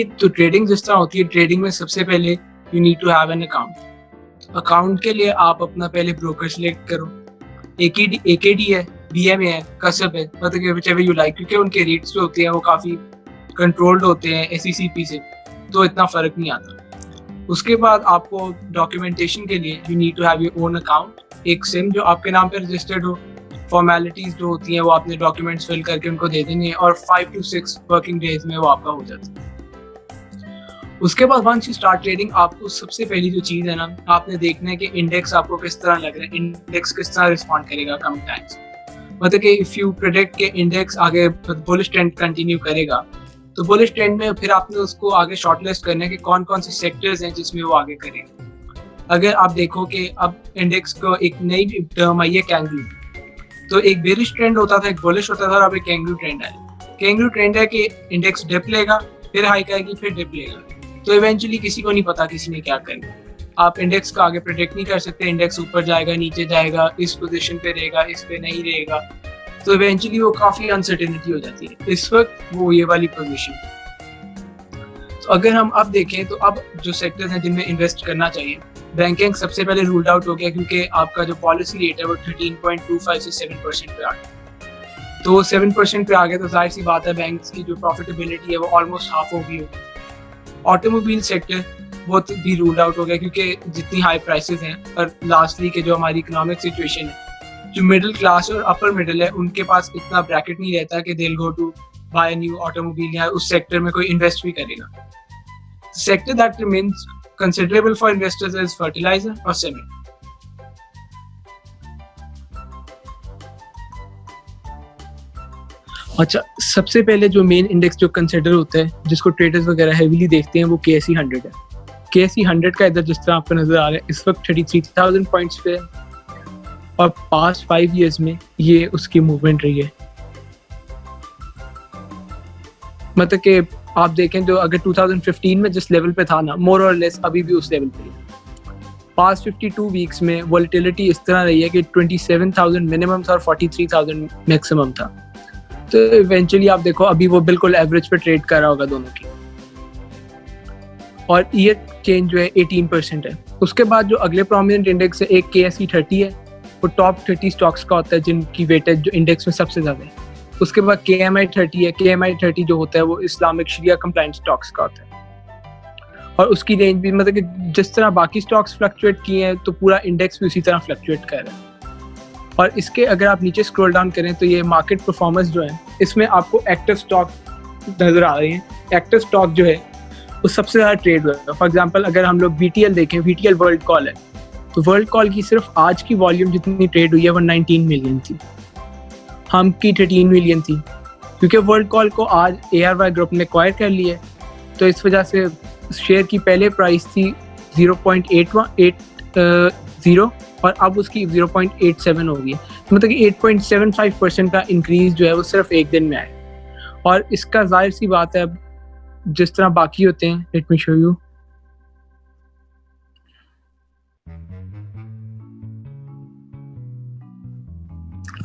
तो ट्रेडिंग जिस तरह होती है, ट्रेडिंग में सबसे पहले you need to have an account. Account के लिए आप अपना पहले ब्रोकर सिलेक्ट करो। AKD है, BMA है, कसब है, मतलब whichever you like, क्योंकि उनके रेट्स जो होते हैं वो काफ़ी कंट्रोल्ड होते हैं SECP से, तो इतना फ़र्क नहीं आता। उसके बाद आपको डॉक्यूमेंटेशन के लिए you need to have your own account, एक सिम जो आपके नाम पे रजिस्टर्ड हो। फॉर्मेलिटीज़ जो होती हैं वो आपने डॉक्यूमेंट्स फिल करके उनको दे देनी है और 5 to 6 वर्किंग डेज में वो आपका हो जाता है। उसके बाद वंस यू स्टार्ट ट्रेडिंग, आपको सबसे पहली जो चीज़ है ना, आपने देखना है कि इंडेक्स आपको किस तरह लग रहा है, इंडेक्स किस तरह रिस्पॉन्ड करेगा कमिंग टाइम्स। मतलब कि इफ़ यू प्रेडिक्ट के इंडेक्स आगे बुलिश ट्रेंड कंटिन्यू करेगा, तो बुलिश ट्रेंड में फिर आपने उसको आगे शॉर्टलिस्ट करना है कि कौन कौन से सेक्टर्स हैं जिसमें वो आगे करेगा। अगर आप देखो कि अब इंडेक्स को एक नई टर्म आई है कैंगरू, तो एक बेरिश ट्रेंड होता था, एक बुलिश होता था, और अब एक कैंगरू ट्रेंड है। कैंगरू ट्रेंड है कि इंडेक्स डिप लेगा, फिर हाइक आएगी, फिर डिप लेगा, तो इवेंचुअली किसी को नहीं पता किसी ने क्या करना। आप इंडेक्स का आगे प्रेडिक्ट नहीं कर सकते, इंडेक्स ऊपर जाएगा, नीचे जाएगा, इस पोजीशन पे रहेगा, इस पे नहीं रहेगा, तो इवेंचुअली वो काफ़ी अनसर्टेनिटी हो जाती है। इस वक्त वो ये वाली पोजीशन। तो अगर हम अब देखें तो अब जो सेक्टर्स हैं जिनमें इन्वेस्ट करना चाहिए, बैंकिंग सबसे पहले रूल्ड आउट हो गया, क्योंकि आपका जो पॉलिसी रेट है वो 13.25 से 7% पे आ गया। तो 7% पे आ गया तो जाहिर सी बात है बैंक्स की जो प्रॉफिटेबिलिटी है वो ऑलमोस्ट हाफ हो गई होगी। ऑटोमोबाइल सेक्टर वो भी रूल आउट हो गया, क्योंकि जितनी हाई प्राइसेस हैं, और लास्टली के जो हमारी इकोनॉमिक सिचुएशन है, जो मिडिल क्लास और अपर मिडिल है उनके पास इतना ब्रैकेट नहीं रहता कि they will go to buy new automobile या उस सेक्टर में कोई इन्वेस्ट भी करेगा। Sector that remains considerable for investors is fertiliser और सीमेंट। अच्छा, सबसे पहले जो मेन इंडेक्स जो कंसिडर होता है, जिसको ट्रेडर्स वगैरह हेवीली देखते हैं, वो KSE 100 है। KSE 100 का इधर जिस तरह आपको नजर आ रहा है, इस वक्त 33,000 पॉइंट्स पे है, और पास्ट 5 इयर्स में ये उसकी मूवमेंट रही है। मतलब कि आप देखें तो अगर 2015 में जिस लेवल पे था ना, मोर और लेस अभी भी उस लेवल पे है। पास्ट 52 वीक्स में वोलेटिलिटी इस तरह रही है कि 27,000 मिनिमम था और 43,000 मैक्सिमम था। तो इवेंचुअली आप देखो अभी वो बिल्कुल एवरेज पे ट्रेड कर रहा होगा दोनों की, और ईयर चेंज जो है 18% है। उसके बाद जो अगले प्रोमिनेंट इंडेक्स है, एक KSE 30 है, वो टॉप 30 स्टॉक्स का होता है जिनकी वेटेज जो इंडेक्स में सबसे ज़्यादा है। उसके बाद KMI 30 है। KMI 30 जो होता है वो इस्लामिक शरिया कंप्लाइंट स्टॉक्स का होता है, और उसकी रेंज भी मतलब कि जिस तरह बाकी स्टॉक्स फ्लक्चुएट किए हैं तो पूरा इंडेक्स भी उसी तरह फ्लक्चुएट कर रहा है। और इसके अगर आप नीचे स्क्रॉल डाउन करें तो ये मार्केट परफॉर्मेंस जो है, इसमें आपको एक्टिव स्टॉक नजर आ रहे हैं। एक्टिव स्टॉक जो है वो सबसे ज़्यादा ट्रेड हुआ है। फॉर एग्जांपल अगर हम लोग VTL देखें, VTL वर्ल्ड कॉल है, तो वर्ल्ड कॉल की सिर्फ आज की वॉल्यूम जितनी ट्रेड हुई है वो 19 मिलियन थी, हम की 13 मिलियन थी, क्योंकि वर्ल्ड कॉल को आज ARY ग्रुप ने एक्वायर कर लिया है। तो इस वजह से शेयर की पहले प्राइस थी 0.880 और अब उसकी 0.87 हो गई है। मतलब कि 8.75% का इंक्रीज जो है वो सिर्फ एक दिन में आया। और इसका जाहिर सी बात है, जिस तरह बाकी होते हैं, लेट मी शो यू,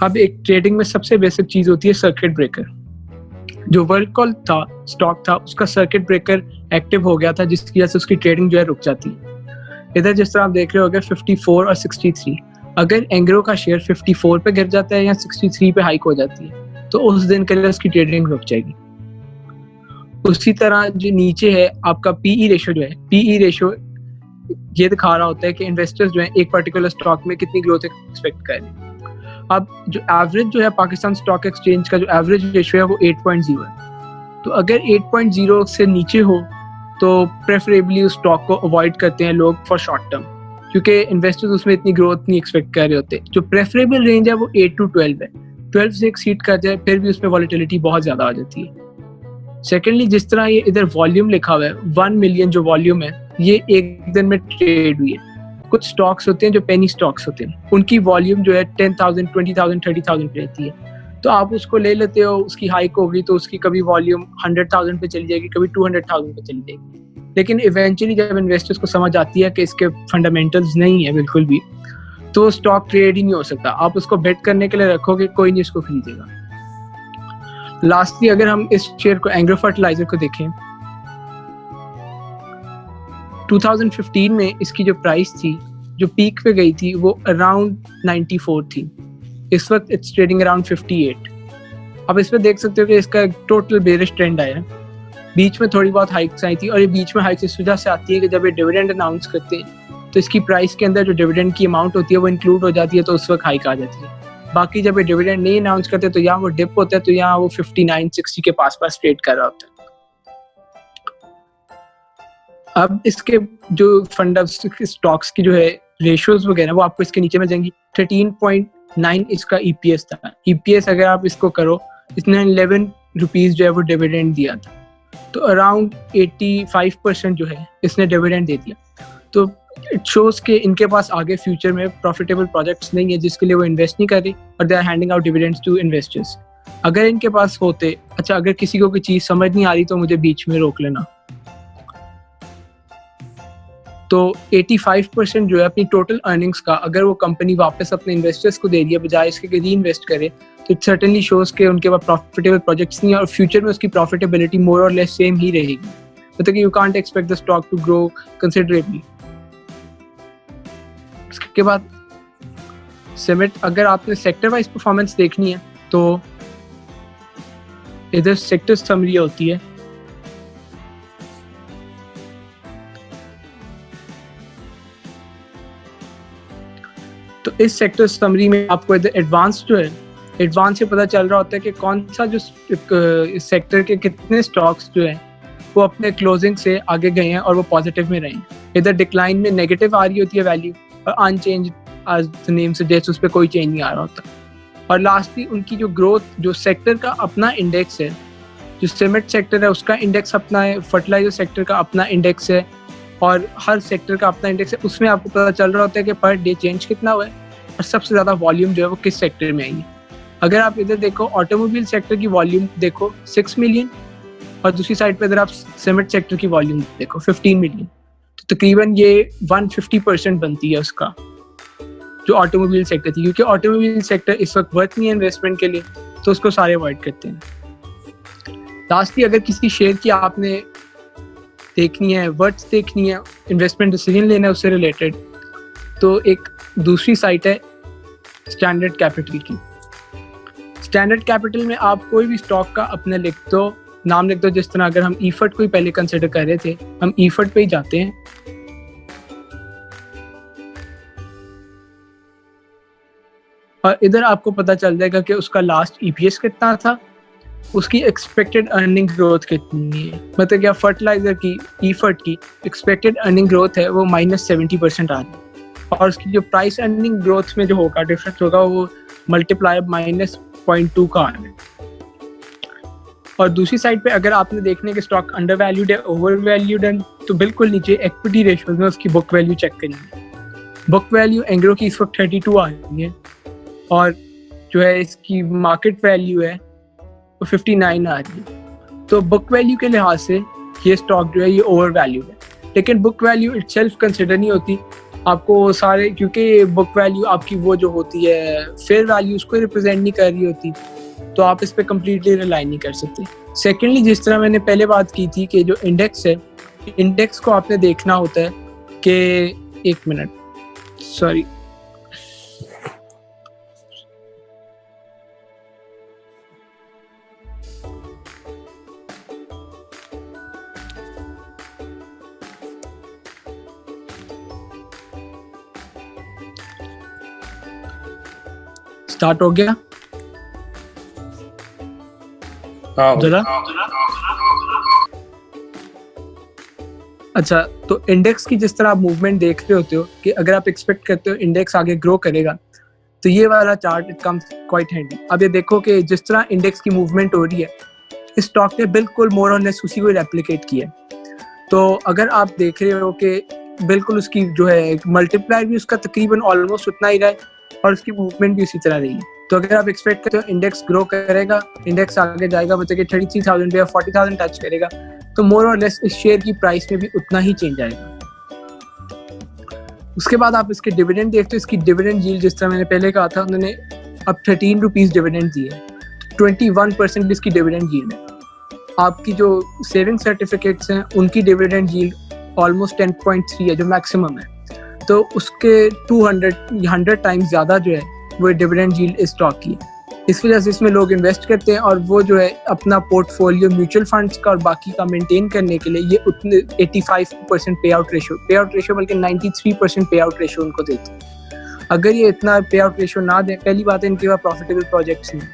अब एक ट्रेडिंग में सबसे बेसिक चीज होती है सर्किट ब्रेकर। जो वर्ल्ड कॉल था स्टॉक था, उसका सर्किट ब्रेकर एक्टिव हो गया था, जिसकी वजह से उसकी ट्रेडिंग जो है रुक जाती है। इधर जिस तरह आप देख रहे हो 54 और 63, अगर एंग्रो का शेयर 54 पे गिर जाता है या 63 पे हाइक हो जाती है तो उस दिन के लिए उसकी ट्रेडिंग रुक जाएगी। उसी तरह जो नीचे है आपका PE रेशियो, जो है PE रेशियो ये दिखा रहा होता है कि इन्वेस्टर्स जो है एक पर्टिकुलर स्टॉक में कितनी ग्रोथ एक्सपेक्ट कर रहे हैं। अब जो एवरेज जो है पाकिस्तान स्टॉक एक्सचेंज का जो एवरेज रेशियो है वो 8.0 है। तो अगर 8.0 से नीचे हो तो प्रेफरेबली उस स्टॉक को अवॉइड करते हैं लोग फॉर शॉर्ट टर्म, क्योंकि इन्वेस्टर्स उसमें इतनी ग्रोथ नहीं एक्सपेक्ट कर रहे होते। जो प्रेफरेबल रेंज है वो 8 to 12 है। 12 से एक्सीड कर जाए फिर भी उसमें वॉलेटिलिटी बहुत ज़्यादा आ जाती है। सेकेंडली, जिस तरह ये इधर वॉल्यूम लिखा हुआ है, 1 मिलियन जो वॉल्यूम है ये एक दिन में ट्रेड हुई है। कुछ स्टॉक्स होते हैं जो पेनी स्टॉक्स होते हैं, उनकी वॉल्यूम जो है 10,000, 20,000, 30,000 पे रहती है। तो आप उसको ले लेते हो, उसकी हाइक होगी तो उसकी कभी वॉल्यूम 100,000 पे चली जाएगी, कभी 200,000 पे चली जाएगी। लेकिन इवेंचुअली जब इन्वेस्टर्स को समझ आती है कि इसके फंडामेंटल्स नहीं है बिल्कुल भी, तो स्टॉक ट्रेड ही नहीं हो सकता। आप उसको बेट करने के लिए रखोगे, कोई नहीं उसको खरीदेगा। लास्टली अगर हम इस शेयर को, एंग्रो फर्टिलाइजर को देखें, 2015 में इसकी जो प्राइस थी, जो पीक पे गई थी, वो अराउंड 94 थी। इस वक्त इट्स ट्रेडिंग अराउंड 58। अब इसमें देख सकते हो कि इसका टोटल बेरिश ट्रेंड आया है। बीच में थोड़ी बहुत हाइक्स आई थी, और ये बीच में हाइक्स इस वजह से आती है कि जब ये डिविडेंड अनाउंस करते हैं तो इसकी प्राइस के अंदर जो डिविडेंड की अमाउंट होती है वो इंक्लूड हो जाती है, तो उस वक्त हाइक आ जाती है। बाकी जब ये डिविडेंड नहीं अनाउंस करते तो यहाँ वो डिप होता है, तो यहाँ वो 59-60 के पास ट्रेड कर रहा होता है। अब इसके जो फंड स्टॉक्स की जो है रेशियोज वगैरह वो आपको इसके नीचे मिल जाएंगी। 13.9 इसका ईपीएस था। ईपीएस अगर आप इसको करो, इसने 11 रुपीज जो है वो डिविडेंड दिया था, तो अराउंड 85% जो है इसने डिविडेंड दे दिया। तो इट शोज के इनके पास आगे फ्यूचर में प्रॉफिटेबल प्रोजेक्ट्स नहीं है जिसके लिए वो इन्वेस्ट नहीं कर रही, और they are handing out dividends to investors. अगर इनके पास होते, अच्छा अगर किसी को कोई चीज समझ नहीं आ रही तो मुझे बीच में रोक लेना। तो 85% जो है अपनी टोटल अर्निंग्स का अगर वो कंपनी वापस अपने इन्वेस्टर्स को दे दिया बजाय इसके कि री इन्वेस्ट करे, तो इट सर्टेनली शोज के उनके पास प्रॉफिटेबल प्रोजेक्ट्स नहीं है, और फ्यूचर में उसकी प्रॉफिटेबिलिटी मोर और लेस सेम ही रहेगी। मतलब कि you can't expect the stock to grow considerably. उसके बाद सिमेंट, अगर आपने सेक्टर वाइज परफॉर्मेंस देखनी है तो इधर सेक्टर समरी होती है। तो इस सेक्टर समरी में आपको इधर एडवांस जो है, एडवांस से पता चल रहा होता है कि कौन सा जो इस सेक्टर के कितने स्टॉक्स जो हैं वो अपने क्लोजिंग से आगे गए हैं और वो पॉजिटिव में रहे हैं। इधर डिक्लाइन में नेगेटिव आ रही होती है वैल्यू, और unchanged as the name suggest उस पर कोई चेंज नहीं आ रहा होता। और लास्टली उनकी जो ग्रोथ, जो सेक्टर का अपना इंडेक्स है, जो सीमेंट सेक्टर है उसका इंडेक्स अपना है, फर्टिलाइजर सेक्टर का अपना इंडेक्स है, और हर सेक्टर का अपना इंडेक्स है। उसमें आपको पता चल रहा होता है कि पर डे चेंज कितना हुआ है और सबसे ज़्यादा वॉल्यूम जो है वो किस सेक्टर में आई है। अगर आप इधर देखो ऑटोमोबाइल सेक्टर की वॉल्यूम देखो 6 मिलियन, और दूसरी साइड पे अगर आप सीमेंट सेक्टर की वॉल्यूम देखो 15 मिलियन, तो तकरीबन ये 150% बनती है उसका जो ऑटोमोबाइल सेक्टर थी। क्योंकि ऑटोमोबाइल सेक्टर इस वक्त वर्थ नहीं है इन्वेस्टमेंट के लिए, तो उसको सारे अवॉइड करते हैं। लास्टली अगर किसी शेयर की आपने देखनी है, वर्थ देखनी है, इन्वेस्टमेंट डिसीजन लेना है उससे रिलेटेड, तो एक दूसरी साइट है स्टैंडर्ड कैपिटल की। स्टैंडर्ड कैपिटल में आप कोई भी स्टॉक का अपने लिख दो, नाम लिख दो। जिस तरह अगर हम ईफर्ट को ही पहले कंसिडर कर रहे थे, हम ईफर्ट पे ही जाते हैं। और इधर आपको पता चल जाएगा कि उसका लास्ट ईपीएस कितना था, उसकी एक्सपेक्टेड अर्निंग ग्रोथ कितनी है। मतलब क्या फर्टिलाइजर की, ईफर्ट की एक्सपेक्टेड अर्निंग ग्रोथ है वो -70% आ रही है, और उसकी जो प्राइस अर्निंग ग्रोथ में जो होगा डिफरेंस होगा वो मल्टीप्लाई -0.2 का आ रहा है। और दूसरी साइड पे अगर आपने देखने के स्टॉक अंडर वैल्यूड है, ओवर वैल्यूड है, तो बिल्कुल नीचे इक्विटी रेशियोज में उसकी बुक वैल्यू चेक करेंगे। बुक वैल्यू एंग्रो की इस वक्त 32 आ रही है, और जो है इसकी मार्केट वैल्यू है वो 59 आ रही है। तो बुक वैल्यू के लिहाज से ये स्टॉक जो है ये ओवर वैल्यूड है, लेकिन बुक वैल्यू इटसेल्फ कंसिडर नहीं होती आपको सारे, क्योंकि बुक वैल्यू आपकी वो जो होती है फेयर वैल्यू उसको रिप्रेजेंट नहीं कर रही होती, तो आप इस पे कम्प्लीटली रिलाई नहीं कर सकते। सेकेंडली, जिस तरह मैंने पहले बात की थी कि जो इंडेक्स है, इंडेक्स को आपने देखना होता है कि एक मिनट, सॉरी, स्टार्ट हो गया जरा। अच्छा, तो इंडेक्स की जिस तरह आप मूवमेंट देख रहे होते हो कि अगर आप एक्सपेक्ट करते हो इंडेक्स आगे ग्रो करेगा, तो ये वाला chart it comes quite handy. अब ये देखो कि जिस तरह इंडेक्स की मूवमेंट हो रही है, इस स्टॉक ने बिल्कुल मोर और लेस उसी को रेप्लिकेट किया। तो अगर आप देख रहे हो कि बिल्कुल उसकी जो है मल्टीप्लाई भी उसका तकरीबन ऑलमोस्ट उतना ही रहा है, और उसकी मूवमेंट भी उसी तरह रही है। तो अगर आप एक्सपेक्ट करते हो इंडेक्स ग्रो करेगा, इंडेक्स आगे जाएगा, मतलब कि 33,000 या 40,000 टच करेगा, तो मोर और लेस इस शेयर की प्राइस में भी उतना ही चेंज आएगा। उसके बाद आप इसके डिविडेंड देखते हो, इसकी डिविडेंड यील्ड जिस तरह मैंने पहले कहा था, उन्होंने अब 13 रुपीज डिविडेंड दिए, 21% इसकी डिविडेंड यील्ड है। आपकी जो सेविंग सर्टिफिकेट्स हैं उनकी डिविडेंड यील्ड ऑलमोस्ट 10.3 है जो मैक्सिमम है, तो उसके 100 टाइम्स ज़्यादा जो है वो डिविडेंड यील्ड इस स्टॉक की है। इस वजह से इसमें लोग इन्वेस्ट करते हैं और वो जो है अपना पोर्टफोलियो म्यूचुअल फंड्स का और बाकी का मेंटेन करने के लिए ये उतने 85% पे आउट रेशो बल्कि 93% पे आउट रेशो उनको देते हैं। अगर ये इतना पे आउट रेशो ना दें, पहली बात है इनके पास प्रॉफिटेबल प्रोजेक्ट्स नहीं,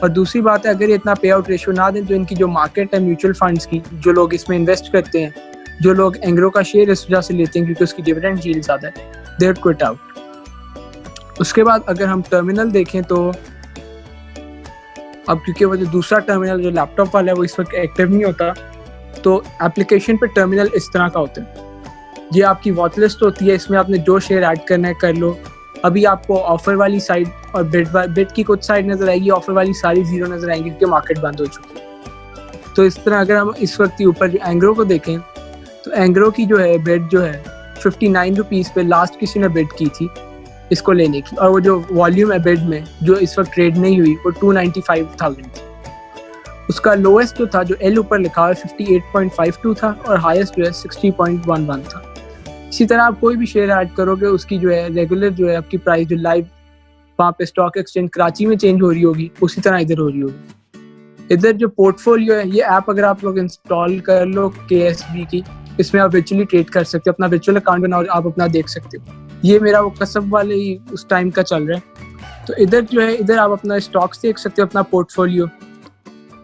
और दूसरी बात है अगर ये इतना पे आउट रेशो ना दें तो इनकी जो मार्केट है म्यूचुअल फंड्स की, जो लोग इसमें इन्वेस्ट करते हैं, जो लोग एंग्रो का शेयर इस वजह से लेते हैं क्योंकि उसकी डिविडेंड यील्ड ज़्यादा है, दे क्विट आउट। उसके बाद अगर हम टर्मिनल देखें तो अब क्योंकि वो जो दूसरा टर्मिनल जो लैपटॉप वाला है वो इस वक्त एक्टिव नहीं होता, तो एप्लीकेशन पे टर्मिनल इस तरह का होता है। ये आपकी वॉच लिस्ट होती है, इसमें आपने जो शेयर ऐड करना है कर लो। अभी आपको ऑफर वाली साइड और बिड की कुछ साइड नजर आएगी, ऑफर वाली सारी जीरो नजर आएंगी क्योंकि मार्केट बंद हो चुकी है। तो इस तरह अगर हम इस वक्त ऊपर जो एंग्रो को देखें तो एंग्रो की जो है बिड जो है 59 रुपीज़ पे लास्ट किसी ने बिड की थी इसको लेने की, और वो जो वॉल्यूम है बिड में जो इस वक्त ट्रेड नहीं हुई वो 295,000 थी। उसका लोएस्ट जो था जो एल ऊपर लिखा हुआ 58.52 था और हाईएस्ट जो है 60.11 था। इसी तरह आप कोई भी शेयर ऐड करोगे उसकी जो है रेगुलर जो है आपकी प्राइस जो लाइव वहाँ पे स्टॉक एक्सचेंज कराची में चेंज हो रही होगी उसी तरह इधर हो रही होगी। इधर जो पोर्टफोलियो है ये ऐप अगर आप लोग इंस्टॉल कर लो KSB की, इसमें आप वर्चुअली ट्रेड कर सकते हो, अपना वर्चुअल अकाउंट बनाओ आप अपना देख सकते हो। ये मेरा वो कसब वाले ही उस टाइम का चल रहा है। तो इधर जो है इधर आप अपना स्टॉक्स देख सकते हो, अपना पोर्टफोलियो,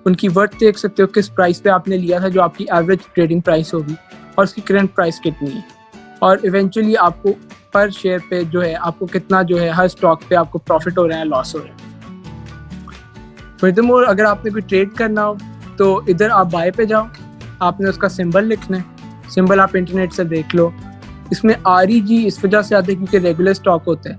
उनकी वर्थ देख सकते हो, किस प्राइस पे आपने लिया था जो आपकी एवरेज ट्रेडिंग प्राइस होगी और उसकी करंट प्राइस कितनी है, और इवेंचुअली आपको पर शेयर पे जो है आपको कितना जो है हर स्टॉक पे आपको प्रॉफिट हो रहा है लॉस हो रहा है। फर्दरमोर अगर आपने कोई ट्रेड करना हो तो इधर आप बाय पे जाओ, आपने उसका सिंबल लिखना है, सिंबल आप इंटरनेट से देख लो। इसमें REG इस वजह से आते हैं क्योंकि रेगुलर स्टॉक होता है,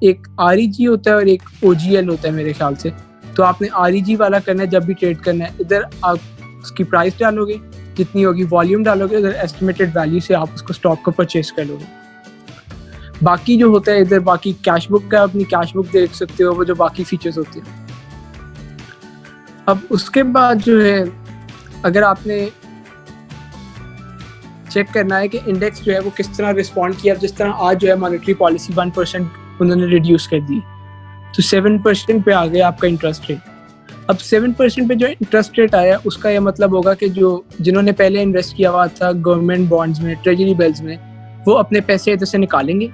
एक REG होता है और एक OGL होता है मेरे ख्याल से। तो आपने REG वाला करना है जब भी ट्रेड करना है, इधर आप उसकी प्राइस डालोगे जितनी होगी, वॉल्यूम डालोगे, इधर एस्टिमेटेड वैल्यू से आप उसको स्टॉक को परचेज कर लोगे। बाकी जो होता है इधर बाकी कैश बुक का अपनी कैश बुक देख सकते हो, वो जो बाकी फीचर्स होते हैं। अब उसके बाद जो है अगर आपने चेक करना है कि इंडेक्स जो है वो किस तरह रिस्पॉन्ड किया, जिस तरह आज जो है मॉनेटरी पॉलिसी 1% उन्होंने रिड्यूस कर दी तो 7% पे आ गया आपका इंटरेस्ट रेट। अब 7% पे जो इंटरेस्ट रेट आया उसका यह मतलब होगा कि जो जिन्होंने पहले इन्वेस्ट किया हुआ था गवर्नमेंट बॉन्ड्स में, ट्रेजरी बिल्स में, वो अपने पैसे इधर से निकालेंगे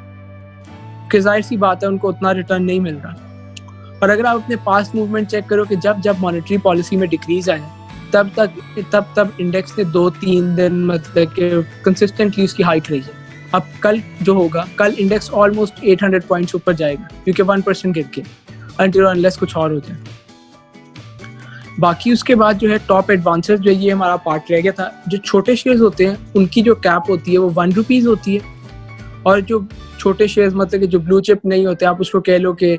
कि जाहिर सी बात है उनको उतना रिटर्न नहीं मिल रहा। और अगर आप अपने पास्ट मूवमेंट चेक करो कि जब जब मॉनेटरी पॉलिसी में डिक्रीज आया तब इंडेक्स ने 2-3 दिन मतलब कि कंसिस्टेंटली उसकी हाइट रही है। अब कल जो होगा, कल इंडेक्स ऑलमोस्ट 800 पॉइंट्स ऊपर जाएगा क्योंकि 1% गिर के, अनटिल अनलेस कुछ और हो जाए। बाकी उसके बाद जो है टॉप एडवांसेस जो ये हमारा पार्ट रह गया था। जो छोटे शेयर्स होते हैं उनकी जो कैप होती है वो 1 रुपीज़ होती है, और जो छोटे शेयर्स मतलब कि जो ब्लू चिप नहीं होते, आप उसको कह लो कि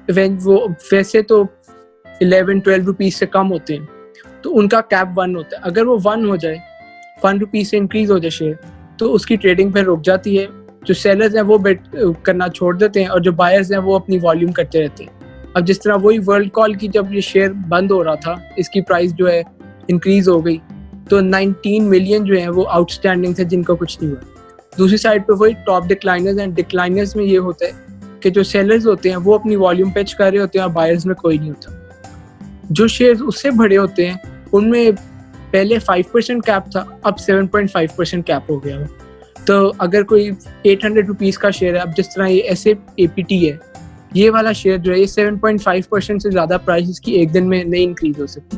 वो वैसे तो 11-12 रुपीज़ से कम होते हैं, तो उनका कैप 1 होता है। अगर वो 1 हो जाए, 1 रुपीज़ से इंक्रीज हो जाए शेयर, तो उसकी ट्रेडिंग फिर रुक जाती है। जो सेलर्स हैं वो बेट करना छोड़ देते हैं और जो बायर्स हैं वो अपनी वॉल्यूम करते रहते हैं। अब जिस तरह वही वर्ल्ड कॉल की जब ये शेयर बंद हो रहा था, इसकी प्राइस जो है इंक्रीज हो गई, तो 19 मिलियन जो है वो आउटस्टैंडिंग थे जिनको कुछ नहीं हुआ। दूसरी साइड पे वही टॉप डिक्लाइनर्स हैं। डिक्लाइनर्स में ये होता है कि जो सेलर्स होते हैं वो अपनी वॉल्यूम पिच कर रहे होते हैं और बायर्स में कोई नहीं होता। जो शेयर्स उससे बड़े होते हैं उनमें पहले 5% कैप था, अब 7.5% कैप हो गया। तो अगर कोई 800 रुपीज़ का शेयर है, अब जिस तरह ये SAPT है, ये वाला शेयर जो है ये 7.5% से ज़्यादा प्राइस इसकी एक दिन में नहीं इंक्रीज हो सकती।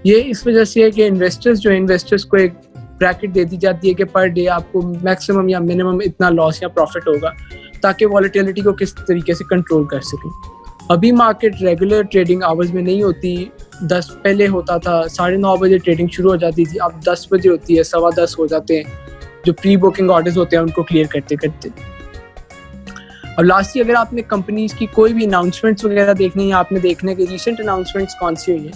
ये इस वजह से है कि इन्वेस्टर्स को एक ब्रैकेट दे दी जाती है कि पर डे आपको मैक्सिमम या मिनिमम इतना लॉस या प्रॉफिट होगा, ताकि वॉलेटिलिटी को किस तरीके से कंट्रोल कर सकें। अभी मार्केट रेगुलर ट्रेडिंग आवर्स में नहीं होती। 10 पहले होता था 9:30 बजे ट्रेडिंग शुरू हो जाती थी, अब 10 बजे होती है, 10:15 हो जाते हैं जो प्री बुकिंग ऑर्डर्स होते हैं उनको क्लियर करते करते। और लास्टली अगर आपने कंपनीज की कोई भी अनाउंसमेंट्स वगैरह देखनी है, आपने देखने के रिसेंट अनाउंसमेंट्स कौन सी हुई है,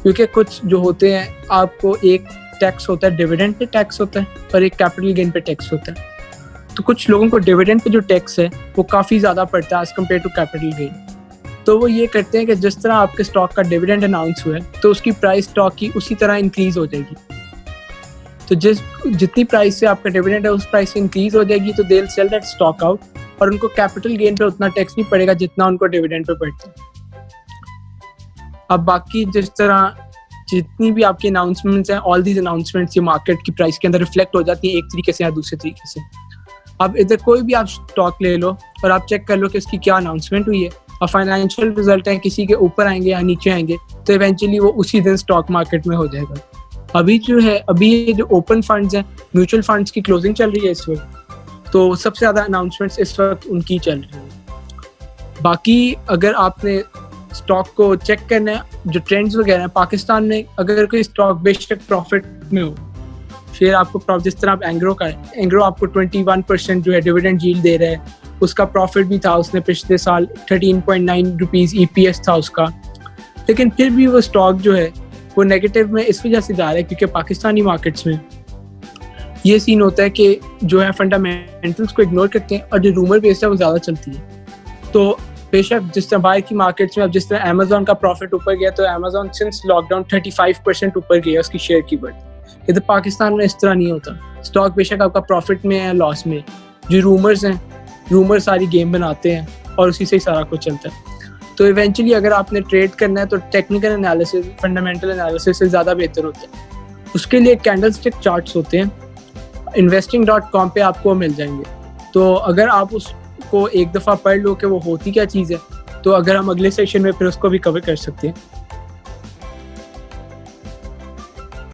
क्योंकि कुछ जो होते हैं आपको एक टैक्स होता है, डिविडेंड पे टैक्स होता है और एक कैपिटल गेन पे टैक्स होता है। तो कुछ लोगों को डिविडेंड पे जो टैक्स है वो काफ़ी ज़्यादा पड़ता है as compare to capital gain. तो वो ये करते हैं कि जिस तरह आपके स्टॉक का डिविडेंड अनाउंस हुआ है तो उसकी प्राइस स्टॉक की उसी तरह इंक्रीज हो जाएगी। तो जितनी प्राइस से आपका डिविडेंड है उस प्राइस से इंक्रीज हो जाएगी तो they will sell that stock out, और उनको कैपिटल गेन पे उतना टैक्स नहीं पड़ेगा जितना उनको डिविडेंड पे पड़ता है। अब बाकी जिस तरह जितनी भी आपकी अनाउंसमेंट्स हैं, ऑल दीज अनाउंसमेंट्स ये मार्केट की प्राइस के अंदर रिफ्लेक्ट हो जाती है एक तरीके से या दूसरे तरीके से। अब इधर कोई भी आप स्टॉक ले लो और आप चेक कर लो कि इसकी क्या अनाउंसमेंट हुई है और फाइनेंशियल रिजल्ट है किसी के ऊपर आएंगे या नीचे आएंगे तो इवेंचुअली वो उसी दिन स्टॉक मार्केट में हो जाएगा। अभी ये जो ओपन फंड्स हैं, म्यूचुअल फंड्स की क्लोजिंग चल रही है इस वक्त, तो सबसे ज़्यादा अनाउंसमेंट्स इस वक्त उनकी चल रही है। बाकी अगर आपने स्टॉक को चेक करना है, जो ट्रेंड्स वगैरह हैं पाकिस्तान में, अगर कोई स्टॉक बेशक प्रॉफिट में हो, शेयर आपको जिस तरह आप एंग्रो आपको 21% जो है डिविडेंड यील्ड दे रहा है, उसका प्रॉफिट भी था, उसने पिछले साल 13.9 रुपीज़ EPS था उसका, लेकिन फिर भी वो स्टॉक जो है वो नेगेटिव में इस वजह से जा रहा है क्योंकि पाकिस्तानी मार्केट्स में ये सीन होता है कि जो है फंडामेंटल्स को इग्नोर करते हैं और जो रूमर बेस्ड है वो ज़्यादा चलती है। तो बेशक जिस तरह बाहर की मार्केट्स में अब जिस तरह अमेजोन का प्रॉफिट ऊपर गया तो अमेजोन सिंस लॉकडाउन 35% ऊपर गया उसकी शेयर की बढ़त। इधर पाकिस्तान में इस तरह नहीं होता, स्टॉक बेशक आपका प्रॉफिट में है लॉस में, जो रूमर्स हैं, रूमर सारी गेम बनाते हैं और उसी से ही सारा कुछ चलता है। तो इवेंचुअली अगर आपने ट्रेड करना है तो टेक्निकल एनालिसिस, फंडामेंटल एनालिसिस से ज़्यादा बेहतर होता है। उसके लिए कैंडलस्टिक चार्ट्स होते हैं, investing.com पे आपको मिल जाएंगे। तो अगर आप उसको एक दफ़ा पढ़ लो कि वो होती क्या चीज़ है, तो अगर हम अगले सेशन में फिर उसको भी कवर कर सकते हैं।